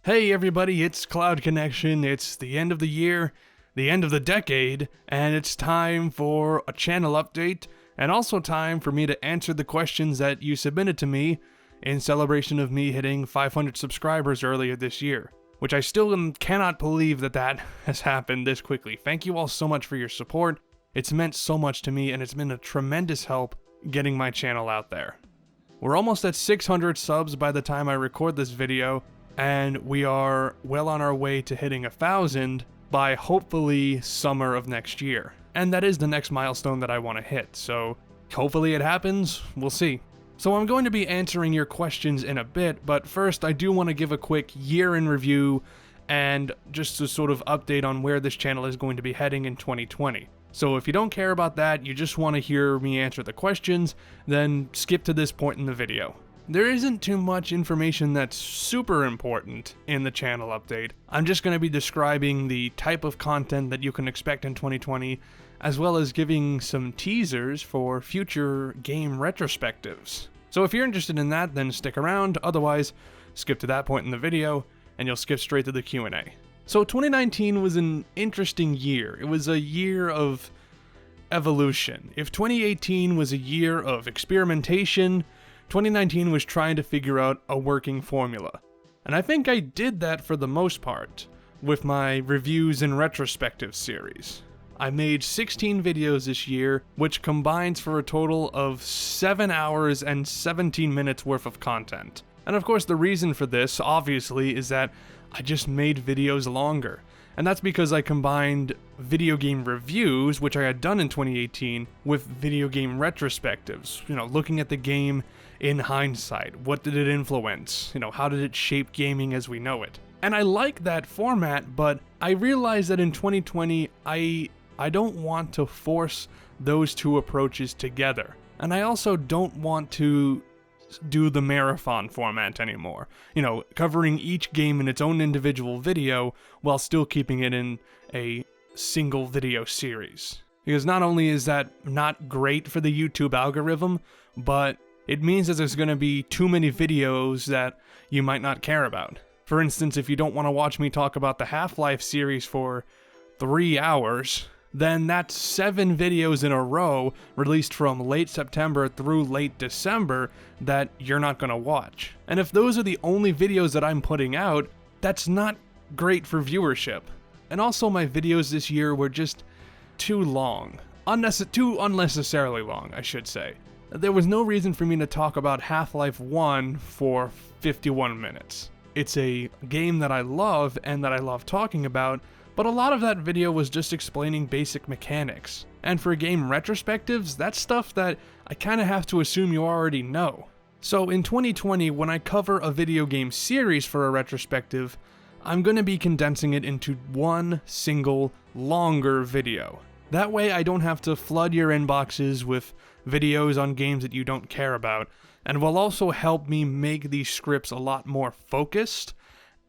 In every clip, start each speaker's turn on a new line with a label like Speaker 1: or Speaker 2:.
Speaker 1: Hey everybody, it's CloudConnection. It's the end of the year, the end of the decade, and it's time for a channel update, and also time for me to answer the questions that you submitted to me in celebration of me hitting 500 subscribers earlier this year, which I still cannot believe that has happened this quickly. Thank you all so much for your support. It's meant so much to me, and it's been a tremendous help getting my channel out there. We're almost at 600 subs by the time I record this video, and we are well on our way to hitting 1,000 by hopefully summer of next year. And that is the next milestone that I want to hit, so hopefully it happens, we'll see. So I'm going to be answering your questions in a bit, but first I do want to give a quick year in review and just a sort of update on where this channel is going to be heading in 2020. So if you don't care about that, you just want to hear me answer the questions, then skip to this point in the video. There isn't too much information that's super important in the channel update. I'm just going to be describing the type of content that you can expect in 2020, as well as giving some teasers for future game retrospectives. So if you're interested in that, then stick around, otherwise skip to that point in the video, and you'll skip straight to the Q&A. So 2019 was an interesting year. It was a year of evolution. If 2018 was a year of experimentation, 2019 was trying to figure out a working formula. And I think I did that for the most part with my reviews and retrospective series. I made 16 videos this year, which combines for a total of 7 hours and 17 minutes worth of content. And of course the reason for this, obviously, is that I just made videos longer. And that's because I combined video game reviews, which I had done in 2018, with video game retrospectives. Looking at the game in hindsight. What did it influence? How did it shape gaming as we know it? And I like that format, but I realized that in 2020, I don't want to force those two approaches together. And I also don't want to do the marathon format anymore. Covering each game in its own individual video while still keeping it in a single video series. Because not only is that not great for the YouTube algorithm, but it means that there's going to be too many videos that you might not care about. For instance, if you don't want to watch me talk about the Half-Life series for 3 hours, then that's 7 videos in a row released from late September through late December that you're not going to watch. And if those are the only videos that I'm putting out, that's not great for viewership. And also my videos this year were just too long. Too unnecessarily long, I should say. There was no reason for me to talk about Half-Life 1 for 51 minutes. It's a game that I love and that I love talking about, but a lot of that video was just explaining basic mechanics. And for game retrospectives, that's stuff that I kinda have to assume you already know. So in 2020, when I cover a video game series for a retrospective, I'm gonna be condensing it into one single, longer video. That way I don't have to flood your inboxes with videos on games that you don't care about, and will also help me make these scripts a lot more focused,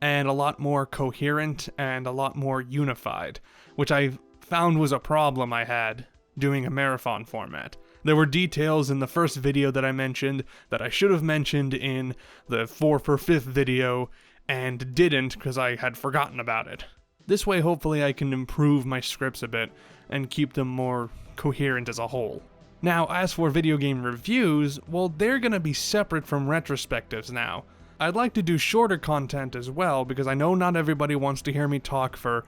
Speaker 1: and a lot more coherent, and a lot more unified, which I found was a problem I had doing a marathon format. There were details in the first video that I mentioned that I should have mentioned in the 4 for 5th video, and didn't because I had forgotten about it. This way hopefully I can improve my scripts a bit, and keep them more coherent as a whole. Now, as for video game reviews, well, they're gonna be separate from retrospectives now. I'd like to do shorter content as well, because I know not everybody wants to hear me talk for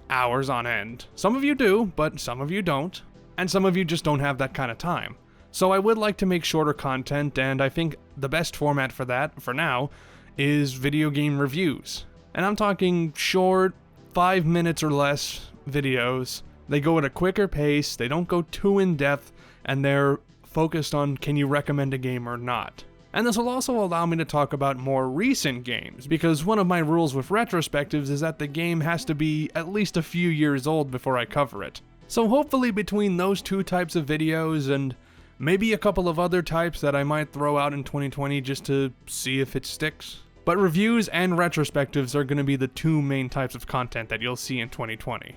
Speaker 1: hours on end. Some of you do, but some of you don't, and some of you just don't have that kind of time. So I would like to make shorter content, and I think the best format for that, for now, is video game reviews. And I'm talking short, 5 minutes or less videos. They go at a quicker pace, they don't go too in-depth, and they're focused on can you recommend a game or not. And this will also allow me to talk about more recent games, because one of my rules with retrospectives is that the game has to be at least a few years old before I cover it. So hopefully between those two types of videos and maybe a couple of other types that I might throw out in 2020 just to see if it sticks. But reviews and retrospectives are going to be the two main types of content that you'll see in 2020.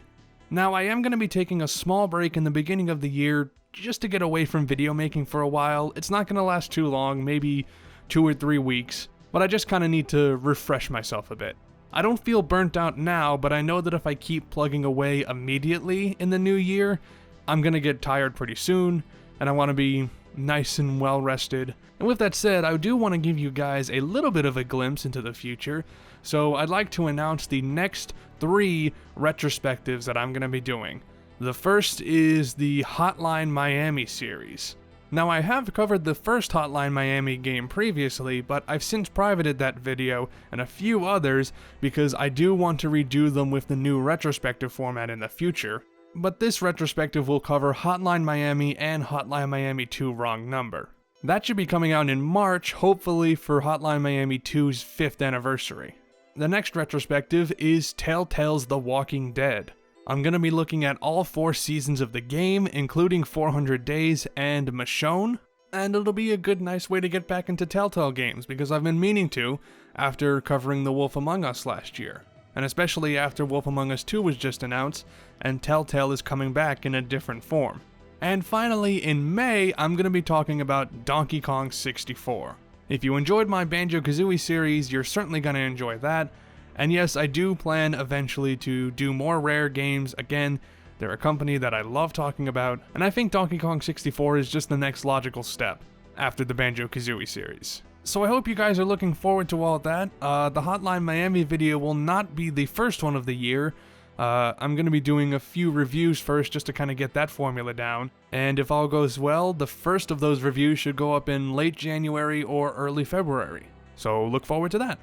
Speaker 1: Now, I am going to be taking a small break in the beginning of the year just to get away from video making for a while. It's not going to last too long, maybe 2 or 3 weeks, but I just kind of need to refresh myself a bit. I don't feel burnt out now, but I know that if I keep plugging away immediately in the new year, I'm gonna get tired pretty soon, and I want to be nice and well rested. And with that said, I do want to give you guys a little bit of a glimpse into the future, so I'd like to announce the next 3 retrospectives that I'm gonna be doing. The first is the Hotline Miami series. Now, I have covered the first Hotline Miami game previously, but I've since privated that video and a few others because I do want to redo them with the new retrospective format in the future. But this retrospective will cover Hotline Miami and Hotline Miami 2 Wrong Number. That should be coming out in March, hopefully for Hotline Miami 2's 5th anniversary. The next retrospective is Telltale's The Walking Dead. I'm going to be looking at all 4 seasons of the game, including 400 Days and Michonne, and it'll be a good nice way to get back into Telltale games, because I've been meaning to after covering The Wolf Among Us last year, and especially after Wolf Among Us 2 was just announced, and Telltale is coming back in a different form. And finally, in May, I'm going to be talking about Donkey Kong 64. If you enjoyed my Banjo-Kazooie series, you're certainly going to enjoy that. And yes, I do plan eventually to do more Rare games. Again, they're a company that I love talking about, and I think Donkey Kong 64 is just the next logical step after the Banjo-Kazooie series. So I hope you guys are looking forward to all that. The Hotline Miami video will not be the first one of the year. I'm going to be doing a few reviews first just to kind of get that formula down, and if all goes well, the first of those reviews should go up in late January or early February. So look forward to that.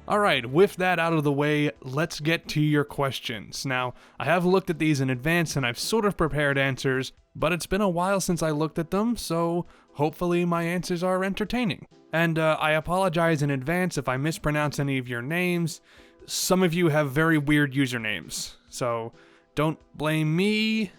Speaker 1: Alright, with that out of the way, let's get to your questions. Now, I have looked at these in advance and I've sort of prepared answers, but it's been a while since I looked at them, so hopefully my answers are entertaining. And I apologize in advance if I mispronounce any of your names. Some of you have very weird usernames, so don't blame me,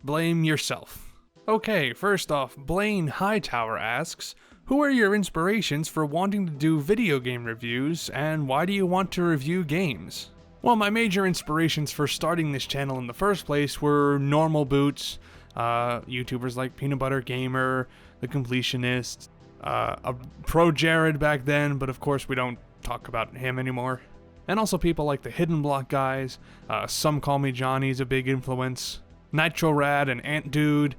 Speaker 1: blame yourself. Okay, first off, Blaine Hightower asks, who are your inspirations for wanting to do video game reviews, and why do you want to review games? Well, my major inspirations for starting this channel in the first place were normal boots, YouTubers like Peanut Butter Gamer, The Completionist, a Pro Jared back then, but of course we don't talk about him anymore. And also people like the Hidden Block guys, Some Call Me Johnny's a big influence, Nitro Rad and Ant Dude,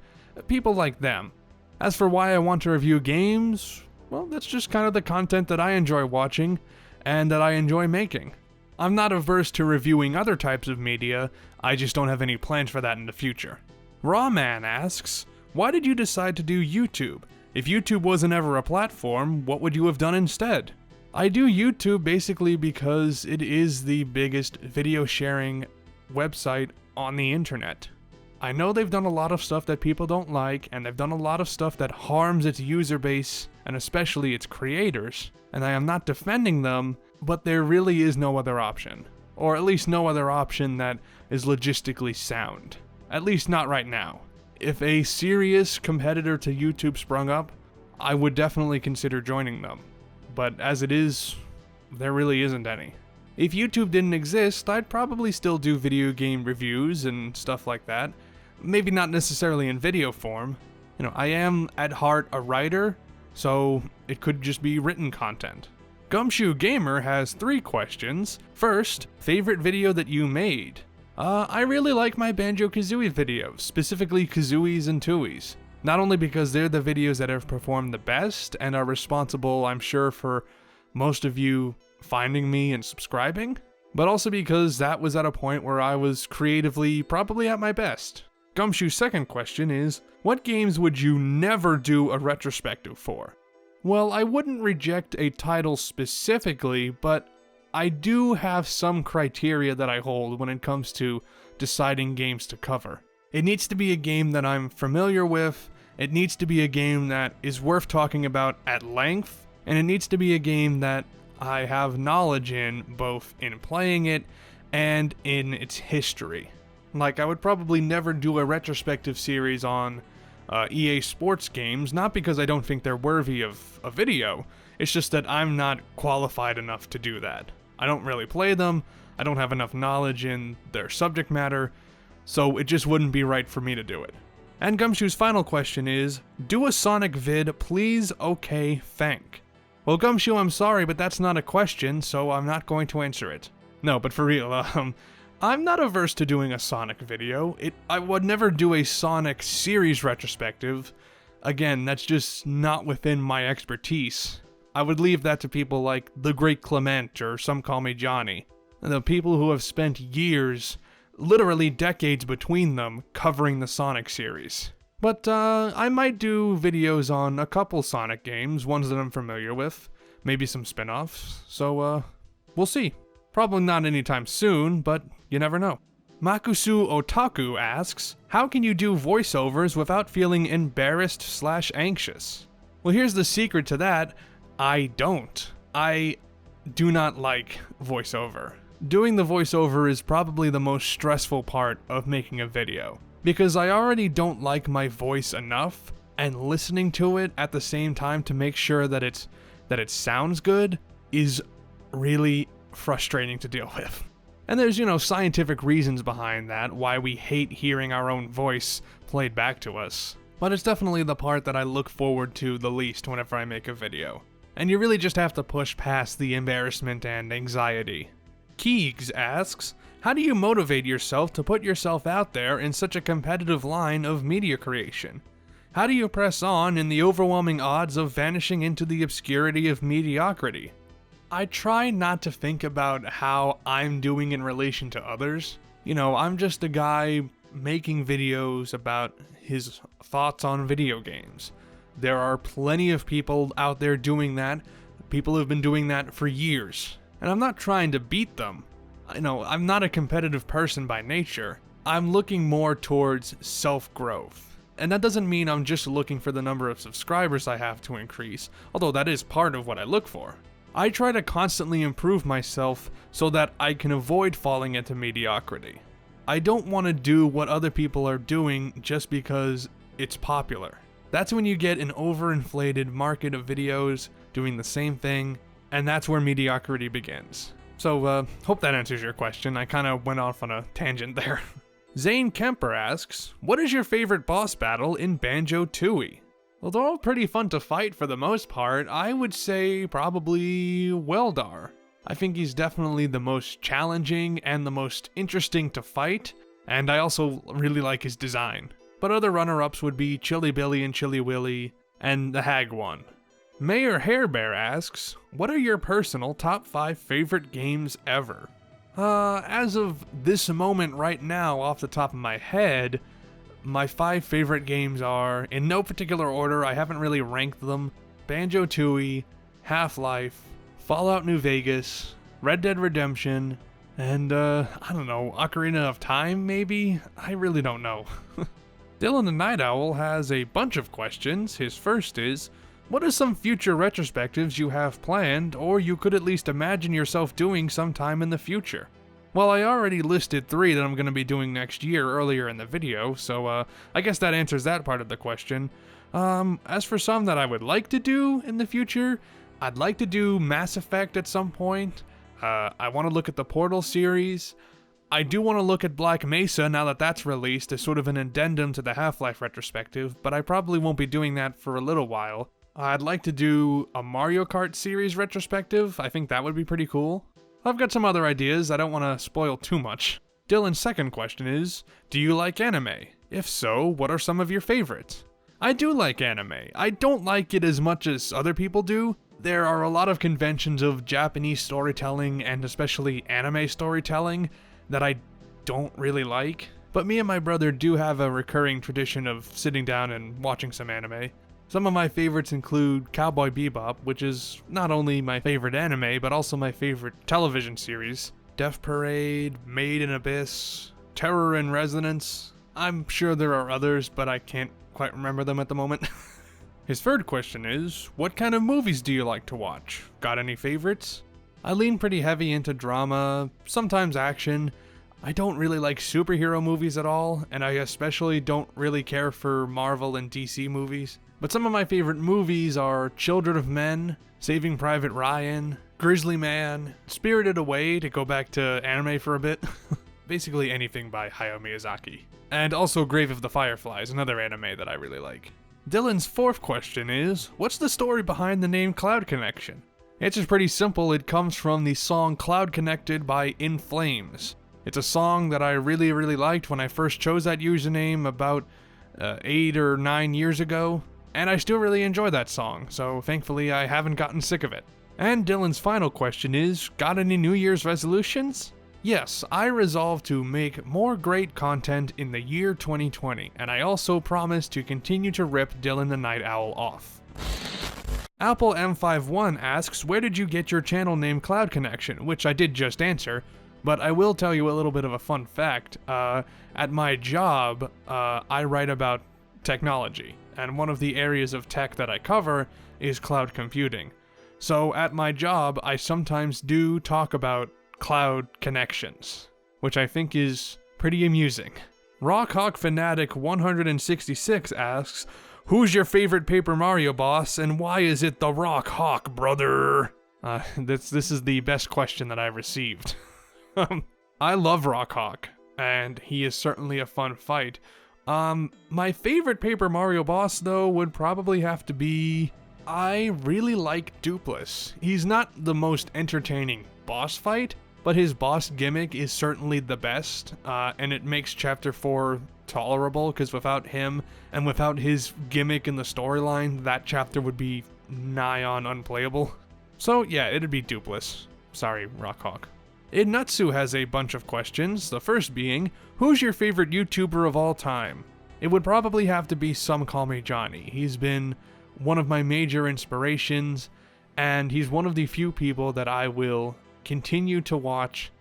Speaker 1: people like them. As for why I want to review games, well, that's just kind of the content that I enjoy watching, and that I enjoy making. I'm not averse to reviewing other types of media, I just don't have any plans for that in the future. Rawman asks, why did you decide to do YouTube? If YouTube wasn't ever a platform, what would you have done instead? I do YouTube basically because it is the biggest video sharing website on the internet. I know they've done a lot of stuff that people don't like, and they've done a lot of stuff that harms its user base, and especially its creators, and I am not defending them, but there really is no other option. Or at least no other option that is logistically sound. At least not right now. If a serious competitor to YouTube sprung up, I would definitely consider joining them. But as it is, there really isn't any. If YouTube didn't exist, I'd probably still do video game reviews and stuff like that. Maybe not necessarily in video form. You know, I am at heart a writer, so it could just be written content. Gumshoe Gamer has 3 questions. First, favorite video that you made? I really like my Banjo-Kazooie videos, specifically Kazooies and Tooies. Not only because they're the videos that have performed the best and are responsible, I'm sure, for most of you finding me and subscribing, but also because that was at a point where I was creatively probably at my best. Gumshoe's second question is, what games would you never do a retrospective for? Well, I wouldn't reject a title specifically, but I do have some criteria that I hold when it comes to deciding games to cover. It needs to be a game that I'm familiar with, it needs to be a game that is worth talking about at length, and it needs to be a game that I have knowledge in, both in playing it and in its history. Like, I would probably never do a retrospective series on EA Sports games, not because I don't think they're worthy of a video, it's just that I'm not qualified enough to do that. I don't really play them, I don't have enough knowledge in their subject matter, so it just wouldn't be right for me to do it. And Gumshoe's final question is, do a Sonic vid, please, okay, thank. Well, Gumshoe, I'm sorry, but that's not a question, so I'm not going to answer it. No, but for real, I'm not averse to doing a Sonic video. I would never do a Sonic series retrospective. Again, that's just not within my expertise. I would leave that to people like The Great Clement, or Some Call Me Johnny. The people who have spent years, literally decades between them, covering the Sonic series. But I might do videos on a couple Sonic games, ones that I'm familiar with, maybe some spin-offs, so we'll see. Probably not anytime soon, but you never know. Makusu Otaku asks, how can you do voiceovers without feeling embarrassed/anxious? Well, here's the secret to that. I don't. I do not like voiceover. Doing the voiceover is probably the most stressful part of making a video, because I already don't like my voice enough, and listening to it at the same time to make sure that it sounds good is really frustrating to deal with. And there's, scientific reasons behind that, why we hate hearing our own voice played back to us. But it's definitely the part that I look forward to the least whenever I make a video. And you really just have to push past the embarrassment and anxiety. Keegs asks, how do you motivate yourself to put yourself out there in such a competitive line of media creation? How do you press on in the overwhelming odds of vanishing into the obscurity of mediocrity? I try not to think about how I'm doing in relation to others. I'm just a guy making videos about his thoughts on video games. There are plenty of people out there doing that. People have been doing that for years. And I'm not trying to beat them. I'm not a competitive person by nature. I'm looking more towards self-growth. And that doesn't mean I'm just looking for the number of subscribers I have to increase, although that is part of what I look for. I try to constantly improve myself so that I can avoid falling into mediocrity. I don't want to do what other people are doing just because it's popular. That's when you get an overinflated market of videos doing the same thing, and that's where mediocrity begins. So, hope that answers your question. I kind of went off on a tangent there. Zane Kemper asks, what is your favorite boss battle in Banjo-Tooie? Well, they're all pretty fun to fight for the most part. I would say probably Weldar. I think he's definitely the most challenging and the most interesting to fight, and I also really like his design. But other runner-ups would be Chili Billy and Chili Willy, and the Hag one. Mayor Hairbear asks, what are your personal top 5 favorite games ever? As of this moment right now, off the top of my head, my 5 favorite games are, in no particular order, I haven't really ranked them, Banjo-Tooie, Half-Life, Fallout New Vegas, Red Dead Redemption, and, I don't know, Ocarina of Time, maybe? I really don't know. Dylan the Night Owl has a bunch of questions. His first is, what are some future retrospectives you have planned, or you could at least imagine yourself doing sometime in the future? Well, I already listed 3 that I'm going to be doing next year earlier in the video, so I guess that answers that part of the question. As for some that I would like to do in the future, I'd like to do Mass Effect at some point. I want to look at the Portal series. I do want to look at Black Mesa now that that's released as sort of an addendum to the Half-Life retrospective, but I probably won't be doing that for a little while. I'd like to do a Mario Kart series retrospective. I think that would be pretty cool. I've got some other ideas. I don't want to spoil too much. Dylan's second question is, do you like anime? If so, what are some of your favorites? I do like anime. I don't like it as much as other people do. There are a lot of conventions of Japanese storytelling and especially anime storytelling that I don't really like. But me and my brother do have a recurring tradition of sitting down and watching some anime. Some of my favorites include Cowboy Bebop, which is not only my favorite anime, but also my favorite television series. Death Parade, Made in Abyss, Terror in Resonance. I'm sure there are others, but I can't quite remember them at the moment. His third question is, what kind of movies do you like to watch? Got any favorites? I lean pretty heavy into drama, sometimes action. I don't really like superhero movies at all, and I especially don't really care for Marvel and DC movies. But some of my favorite movies are Children of Men, Saving Private Ryan, Grizzly Man, Spirited Away, to go back to anime for a bit. Basically anything by Hayao Miyazaki. And also Grave of the Fireflies, another anime that I really like. Dylan's fourth question is, what's the story behind the name CloudConnection? It's just pretty simple. It comes from the song Cloud Connected by In Flames. It's a song that I really liked when I first chose that username about 8 or 9 years ago, and I still really enjoy that song, so thankfully I haven't gotten sick of it. And Dylan's final question is, got any New Year's resolutions? Yes, I resolved to make more great content in the year 2020, and I also promise to continue to rip Dylan the Night Owl off. Apple M51 asks, where did you get your channel name CloudConnection? Which I did just answer, but I will tell you a little bit of a fun fact. At my job, I write about technology, and one of the areas of tech that I cover is cloud computing. So at my job, I sometimes do talk about cloud connections, which I think is pretty amusing. Rockhawk Fanatic 166 asks, who's your favorite Paper Mario boss, and why is it the Rockhawk, brother? This is the best question that I've received. I love Rockhawk, and he is certainly a fun fight. My favorite Paper Mario boss, though, would probably have to be... I really like Dupless. He's not the most entertaining boss fight, but his boss gimmick is certainly the best, and it makes Chapter 4 tolerable, because without him, and without his gimmick in the storyline, that chapter would be nigh on unplayable. So yeah, it'd be Dupless. Sorry, Rockhawk. Inutsu has a bunch of questions, the first being, who's your favorite YouTuber of all time? It would probably have to be Some Call Me Johnny. He's been one of my major inspirations, and he's one of the few people that I will continue to watch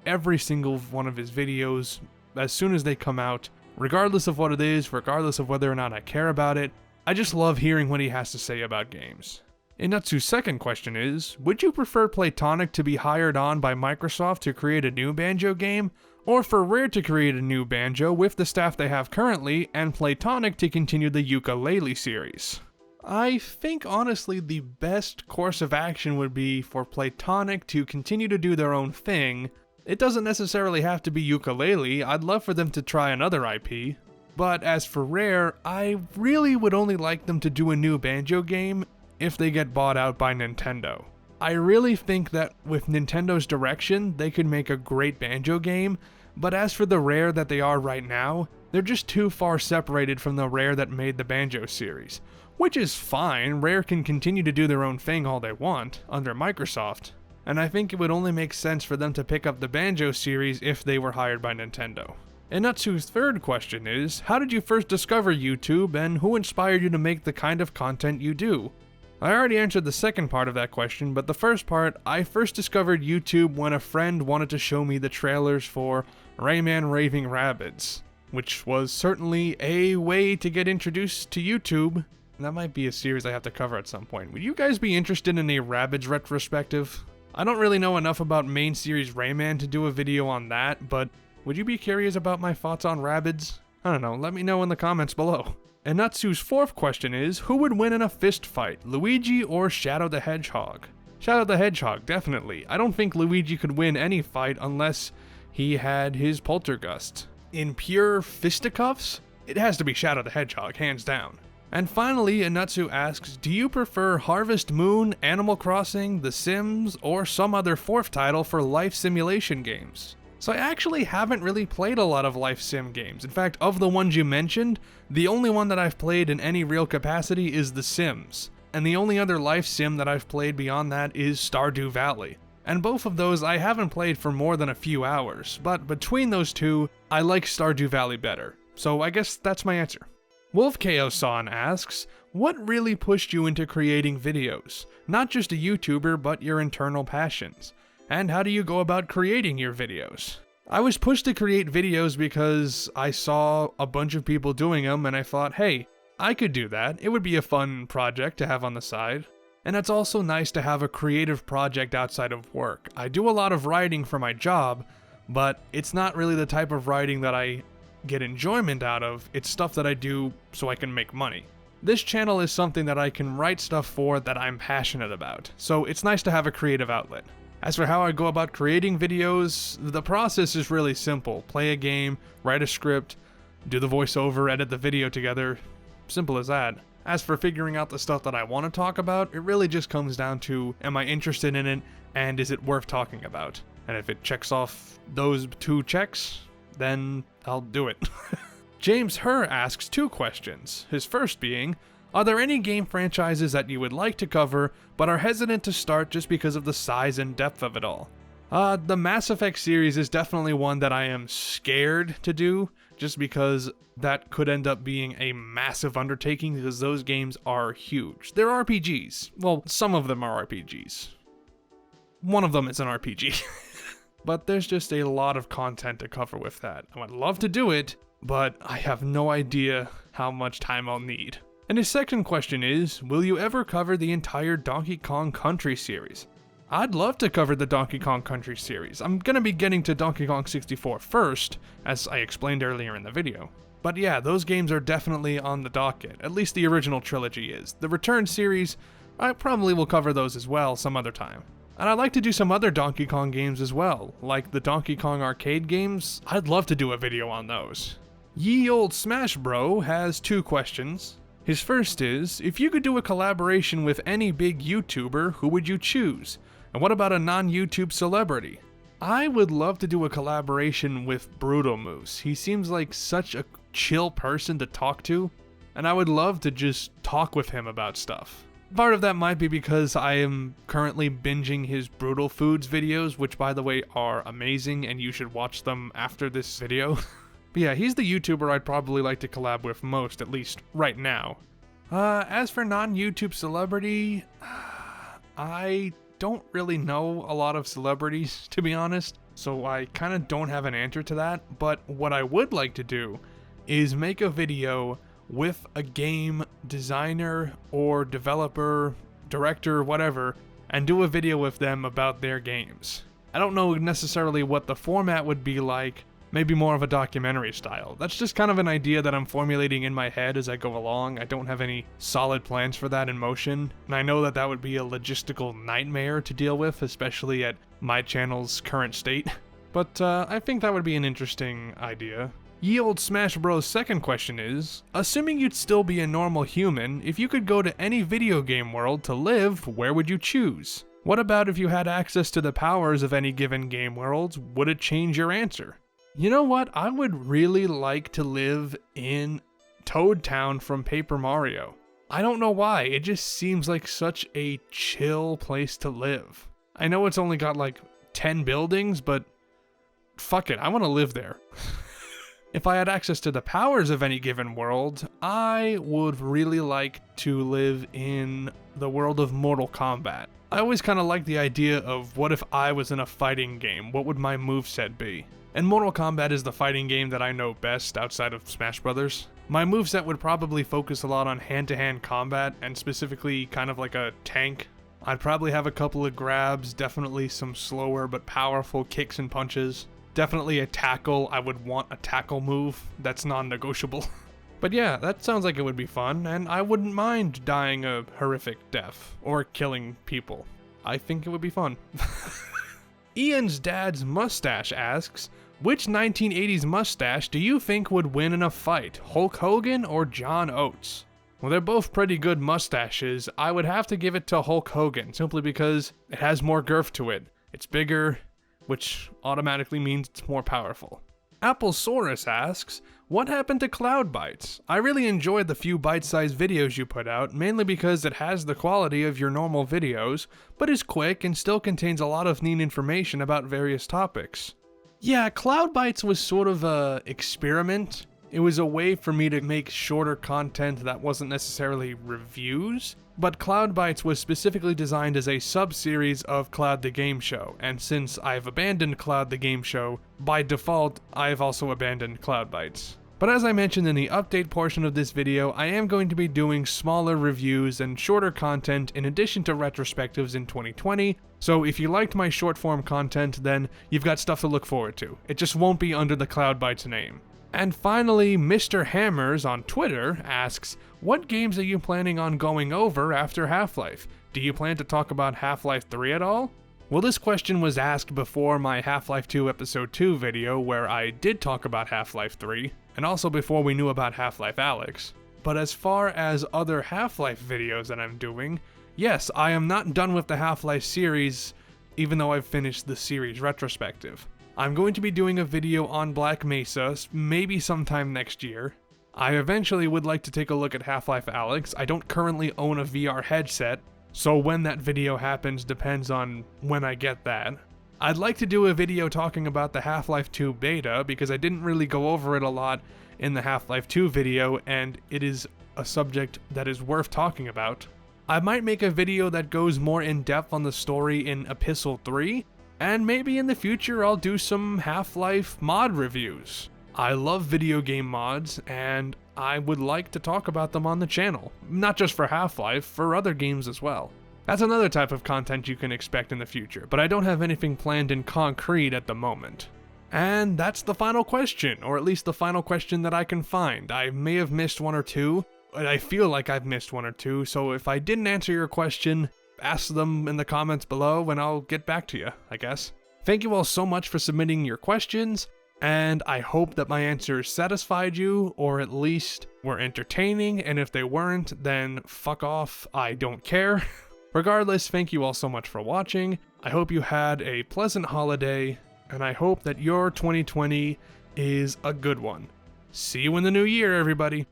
Speaker 1: every single one of his videos as soon as they come out, regardless of what it is, regardless of whether or not I care about it. I just love hearing what he has to say about games. Inutsu's second question is, would you prefer Playtonic to be hired on by Microsoft to create a new Banjo game, or for Rare to create a new Banjo with the staff they have currently, and Playtonic to continue the Yooka-Laylee series? I think honestly the best course of action would be for Playtonic to continue to do their own thing. It doesn't necessarily have to be Yooka-Laylee, I'd love for them to try another IP. But as for Rare, I really would only like them to do a new Banjo game if they get bought out by Nintendo. I really think that with Nintendo's direction, they could make a great Banjo game, but as for the Rare that they are right now, they're just too far separated from the Rare that made the Banjo series. Which is fine, Rare can continue to do their own thing all they want, under Microsoft, and I think it would only make sense for them to pick up the Banjo series if they were hired by Nintendo. Inutsu's third question is, how did you first discover YouTube, and who inspired you to make the kind of content you do? I already answered the second part of that question, but the first part, I first discovered YouTube when a friend wanted to show me the trailers for Rayman Raving Rabbids, which was certainly a way to get introduced to YouTube. That might be a series I have to cover at some point. Would you guys be interested in a Rabbids retrospective? I don't really know enough about main series Rayman to do a video on that, but would you be curious about my thoughts on Rabbids? I don't know, let me know in the comments below. Inutsu's fourth question is, who would win in a fist fight, Luigi or Shadow the Hedgehog? Shadow the Hedgehog, definitely. I don't think Luigi could win any fight unless he had his Poltergust. In pure fisticuffs, it has to be Shadow the Hedgehog, hands down. And finally, Inutsu asks, do you prefer Harvest Moon, Animal Crossing, The Sims, or some other fourth title for life simulation games? So I actually haven't really played a lot of life sim games. In fact, of the ones you mentioned, the only one that I've played in any real capacity is The Sims. And the only other life sim that I've played beyond that is Stardew Valley. And both of those I haven't played for more than a few hours, but between those two, I like Stardew Valley better. So I guess that's my answer. Wolfchaos-san asks, what really pushed you into creating videos? Not just a YouTuber, but your internal passions. And how do you go about creating your videos? I was pushed to create videos because I saw a bunch of people doing them and I thought, hey, I could do that. It would be a fun project to have on the side. And it's also nice to have a creative project outside of work. I do a lot of writing for my job, but it's not really the type of writing that I get enjoyment out of. It's stuff that I do so I can make money. This channel is something that I can write stuff for that I'm passionate about, so it's nice to have a creative outlet. As for how I go about creating videos, the process is really simple. Play a game, write a script, do the voiceover, edit the video together. Simple as that. As for figuring out the stuff that I want to talk about, it really just comes down to, am I interested in it, and is it worth talking about? And if it checks off those 2 checks, then I'll do it. James Herr asks 2 questions, his first being, are there any game franchises that you would like to cover, but are hesitant to start just because of the size and depth of it all? The Mass Effect series is definitely one that I am scared to do, just because that could end up being a massive undertaking, because those games are huge. They're RPGs. Well, some of them are RPGs. One of them is an RPG. But there's just a lot of content to cover with that. I would love to do it, but I have no idea how much time I'll need. And his second question is, will you ever cover the entire Donkey Kong Country series? I'd love to cover the Donkey Kong Country series. I'm gonna be getting to Donkey Kong 64 first, as I explained earlier in the video. But yeah, those games are definitely on the docket, at least the original trilogy is. The Return series, I probably will cover those as well some other time. And I'd like to do some other Donkey Kong games as well, like the Donkey Kong arcade games. I'd love to do a video on those. Ye Old Smash Bro has 2 questions. His first is, if you could do a collaboration with any big YouTuber, who would you choose? And what about a non-YouTube celebrity? I would love to do a collaboration with Brutal Moose. He seems like such a chill person to talk to, and I would love to just talk with him about stuff. Part of that might be because I am currently binging his Brutal Foods videos, which by the way are amazing and you should watch them after this video. But yeah, he's the YouTuber I'd probably like to collab with most, at least right now. As for non-YouTube celebrity, I don't really know a lot of celebrities, to be honest, so I kind of don't have an answer to that. But what I would like to do is make a video with a game designer or developer, director, whatever, and do a video with them about their games. I don't know necessarily what the format would be like, maybe more of a documentary style. That's just kind of an idea that I'm formulating in my head as I go along. I don't have any solid plans for that in motion, and I know that that would be a logistical nightmare to deal with, especially at my channel's current state. But I think that would be an interesting idea. Ye Old Smash Bros. Second question is, assuming you'd still be a normal human, if you could go to any video game world to live, where would you choose? What about if you had access to the powers of any given game world? Would it change your answer? You know what? I would really like to live in Toad Town from Paper Mario. I don't know why, it just seems like such a chill place to live. I know it's only got like 10 buildings, but fuck it, I want to live there. If I had access to the powers of any given world, I would really like to live in the world of Mortal Kombat. I always kind of like the idea of what if I was in a fighting game, what would my moveset be? And Mortal Kombat is the fighting game that I know best outside of Smash Brothers. My moveset would probably focus a lot on hand-to-hand combat, and specifically kind of like a tank. I'd probably have a couple of grabs, definitely some slower but powerful kicks and punches. Definitely a tackle. I would want a tackle move. That's non-negotiable. But yeah, that sounds like it would be fun, and I wouldn't mind dying a horrific death, or killing people. I think it would be fun. Ian's dad's mustache asks, which 1980s mustache do you think would win in a fight, Hulk Hogan or John Oates? Well, they're both pretty good mustaches. I would have to give it to Hulk Hogan, simply because it has more girth to it. It's bigger, which automatically means it's more powerful. Applesaurus asks, what happened to Cloud Bites? I really enjoyed the few bite-sized videos you put out, mainly because it has the quality of your normal videos, but is quick and still contains a lot of neat information about various topics. Yeah, Cloud Bites was sort of a experiment. It was a way for me to make shorter content that wasn't necessarily reviews, but Cloud Bites was specifically designed as a sub-series of Cloud the Game Show, and since I've abandoned Cloud the Game Show, by default, I've also abandoned Cloud Bites. But as I mentioned in the update portion of this video, I am going to be doing smaller reviews and shorter content in addition to retrospectives in 2020, so if you liked my short form content, then you've got stuff to look forward to. It just won't be under the Cloud Bites name. And finally, Mr. Hammers on Twitter asks, what games are you planning on going over after Half-Life? Do you plan to talk about Half-Life 3 at all? Well, this question was asked before my Half-Life 2 Episode 2 video where I did talk about Half-Life 3, and also before we knew about Half-Life Alyx. But as far as other Half-Life videos that I'm doing, yes, I am not done with the Half-Life series, even though I've finished the series retrospective. I'm going to be doing a video on Black Mesa, maybe sometime next year. I eventually would like to take a look at Half-Life Alyx. I don't currently own a VR headset, so when that video happens depends on when I get that. I'd like to do a video talking about the Half-Life 2 beta, because I didn't really go over it a lot in the Half-Life 2 video, and it is a subject that is worth talking about. I might make a video that goes more in depth on the story in Epistle 3, and maybe in the future I'll do some Half-Life mod reviews. I love video game mods, and I would like to talk about them on the channel. Not just for Half-Life, for other games as well. That's another type of content you can expect in the future, but I don't have anything planned in concrete at the moment. And that's the final question, or at least the final question that I can find. I may have missed one or two, but I feel like I've missed one or two, so if I didn't answer your question, ask them in the comments below and I'll get back to you, I guess. Thank you all so much for submitting your questions, and I hope that my answers satisfied you, or at least were entertaining, and if they weren't, then fuck off, I don't care. Regardless, thank you all so much for watching. I hope you had a pleasant holiday, and I hope that your 2020 is a good one. See you in the new year, everybody.